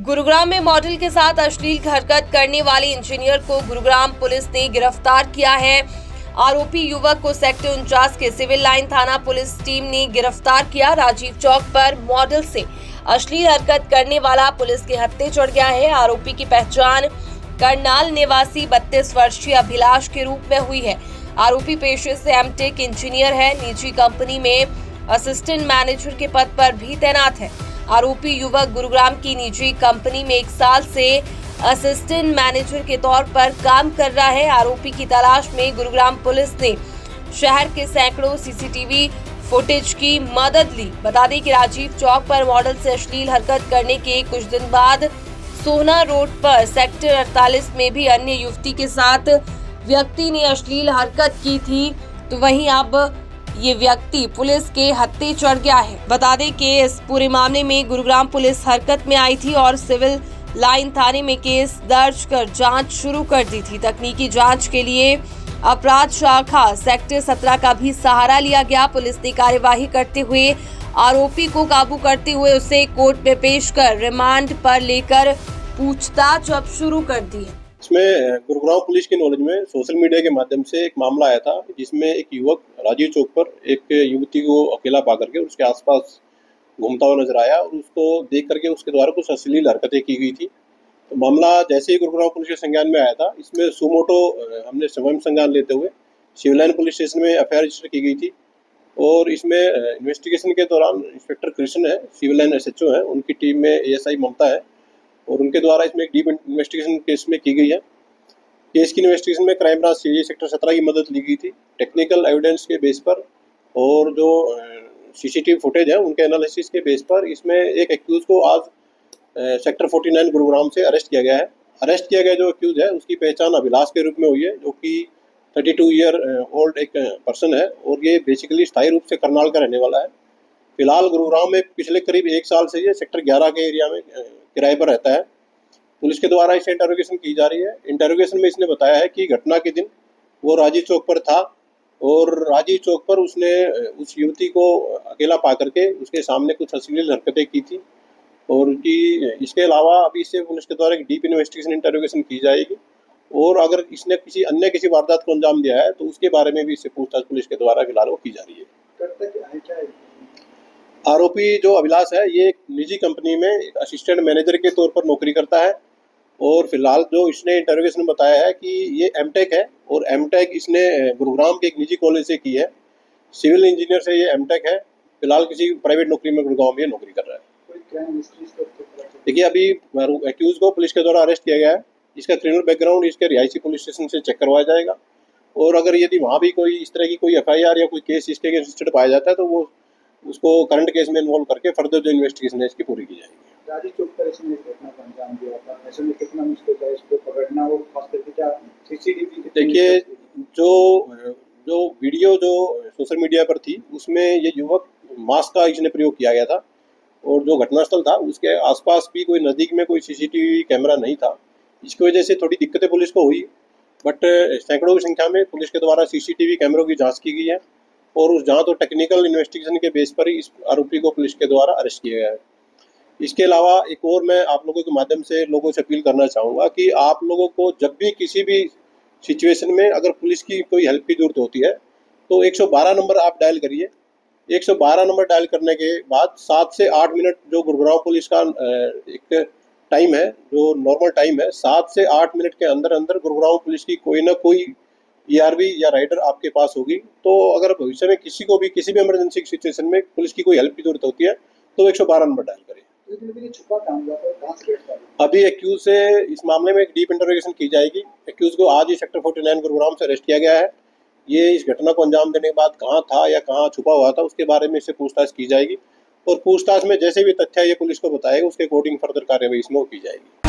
गुरुग्राम में मॉडल के साथ अश्लील हरकत करने वाले इंजीनियर को गुरुग्राम पुलिस ने गिरफ्तार किया है। आरोपी युवक को सेक्टर 49 के सिविल लाइन थाना पुलिस टीम ने गिरफ्तार किया। राजीव चौक पर मॉडल से अश्लील हरकत करने वाला पुलिस के हत्थे चढ़ गया है। आरोपी की पहचान करनाल निवासी 32 वर्षीय अभिलाष के रूप में हुई है। आरोपी पेशे से एमटेक इंजीनियर है। निजी कंपनी में असिस्टेंट मैनेजर के पद पर भी तैनात है। आरोपी युवक गुरुग्राम की निजी कंपनी में 1 साल से असिस्टेंट मैनेजर के तौर पर काम कर रहा है। आरोपी की तलाश में गुरुग्राम पुलिस ने शहर के सैकड़ों सीसीटीवी फुटेज की मदद ली। बता दें कि राजीव चौक पर मॉडल से अश्लील हरकत करने के कुछ दिन बाद सोना रोड पर सेक्टर 48 में भी अन्य युवती के साथ व्यक्ति ने अश्लील हरकत की थी, तो वहीं अब ये व्यक्ति पुलिस के हत्थे चढ़ गया है। बता दें कि इस पूरे मामले में गुरुग्राम पुलिस हरकत में आई थी और सिविल लाइन थाने में केस दर्ज कर जांच शुरू कर दी थी। तकनीकी जांच के लिए अपराध शाखा सेक्टर 17 का भी सहारा लिया गया। पुलिस ने कार्यवाही करते हुए आरोपी को काबू करते हुए उसे कोर्ट में पेश कर रिमांड पर लेकर पूछताछ अब शुरू कर दी है। इसमें गुरुग्राम पुलिस की नॉलेज में सोशल मीडिया के माध्यम से एक मामला आया था, जिसमें एक युवक राजीव चौक पर एक युवती को अकेला पा करके उसके आसपास घूमता हुआ नजर आया और उसको देख करके उसके द्वारा कुछ अश्लील हरकतें की गई थी। तो मामला जैसे ही गुरुग्राम पुलिस के संज्ञान में आया था, इसमें सुमोटो हमने स्वयं संज्ञान लेते हुए सिविल लाइन पुलिस स्टेशन में एफआईआर रजिस्टर की गई थी। और इसमें इन्वेस्टिगेशन के दौरान इंस्पेक्टर कृष्ण है, सिविल लाइन एसएचओ है, उनकी टीम में एएसआई ममता है और उनके द्वारा इसमें एक डीप इन्वेस्टिगेशन केस में की गई है। केस की इन्वेस्टिगेशन में क्राइम ब्रांच सीआईए सेक्टर 17 की मदद ली गई थी टेक्निकल एविडेंस के बेस पर, और जो सीसीटीवी फुटेज है उनके एनालिसिस के बेस पर इसमें एक एक्यूज को आज सेक्टर 49 गुरुग्राम से अरेस्ट किया गया है। अरेस्ट किया गया जो एक्यूज है उसकी पहचान अभिलाष के रूप में हुई है, जो कि 32 ईयर ओल्ड एक पर्सन है और ये बेसिकली स्थायी रूप से करनाल का रहने वाला है। फिलहाल गुरुग्राम में पिछले करीब 1 साल से ये सेक्टर 11 के एरिया में किराए पर रहता है। पुलिस के द्वारा इसे इंटरोगेशन की जा रही है। इंटरोगेशन में इसने बताया है कि घटना के दिन वो राजीव चौक पर था और राजीव चौक पर उसने उस युवती को अकेला पा करके उसके सामने कुछ अश्लील हरकतें की थी और कि इसके अलावा अभी इससे पुलिस के द्वारा एक डीप इन्वेस्टिगेशन इंटरोगेशन की जाएगी और अगर इसने किसी वारदात को अंजाम दिया है तो उसके बारे में भी इससे पूछताछ पुलिस के द्वारा फिलहाल वो की जा रही है। आरोपी जो अभिलाष है ये एक निजी कंपनी में असिस्टेंट मैनेजर के तौर पर नौकरी करता है और फिलहाल जो इसने इंटरोगेशन में बताया है कि ये एमटेक है और एमटेक इसने गुरुग्राम के एक निजी कॉलेज से की है। सिविल इंजीनियर से ये एमटेक है। फिलहाल किसी प्राइवेट नौकरी में गुरुग्राम में नौकरी कर रहा है। देखिए अभी एक्यूज को पुलिस के द्वारा अरेस्ट किया गया है। इसका क्रिमिनल बैकग्राउंड इसके रिहायशी पुलिस स्टेशन से चेक करवाया जाएगा और अगर यदि वहाँ भी कोई इस तरह की कोई एफआईआर या कोई केस इसके अगेंस्ट पाया जाता है तो वो उसको करंट केस में इन्वॉल्व करके फर्दर जो इन्वेस्टिगेशन है इसकी पूरी की जाएगी। राजीव चौक पर इसने घटना को अंजाम दिया था, ऐसे में कितना मुश्किल था इसको पकड़ना और खास करके क्या सीसीटीवी। देखिए जो वीडियो जो सोशल मीडिया पर थी उसमें ये युवक मास्क का इसने प्रयोग किया गया था और जो घटनास्थल था उसके आसपास भी कोई नज़दीक में कोई सीसीटीवी कैमरा नहीं था। इसकी वजह से थोड़ी दिक्कतें पुलिस को हुई, बट सैकड़ों की संख्या में पुलिस के द्वारा सीसीटीवी कैमरों की जाँच की गई है और उस जहाँ तो टेक्निकल इन्वेस्टिगेशन के बेस पर ही इस आरोपी को पुलिस के द्वारा अरेस्ट किया गया है। इसके अलावा एक और मैं आप लोगों के माध्यम से लोगों से अपील करना चाहूँगा कि आप लोगों को जब भी किसी भी सिचुएशन में अगर पुलिस की कोई हेल्प की ज़रूरत होती है तो 112 नंबर आप डायल करिए। 112 नंबर डायल करने के बाद 7 से 8 मिनट जो गुरुग्राम पुलिस का एक टाइम है, जो नॉर्मल टाइम है, 7 से 8 मिनट के अंदर अंदर गुरुग्राम पुलिस की कोई ना कोई ईआरवी या राइडर आपके पास होगी। तो अगर भविष्य में किसी को भी किसी भी इमरजेंसी सिचुएशन में पुलिस की कोई हेल्प की जरूरत होती है तो 112 नंबर डायल करें। अभी एक्यूज से इस मामले में एक डीप इंटरोगेशन की जाएगी। एक्यूज को आज ही सेक्टर 49 गुरुग्राम से अरेस्ट किया गया है। ये इस घटना को अंजाम देने के बाद कहाँ था या कहाँ छुपा हुआ था उसके बारे में इससे पूछताछ की जाएगी और पूछताछ में जैसे भी तथ्य ये पुलिस को बताएगा उसके अकॉर्डिंग फर्दर कार्रवाई इसमें की जाएगी।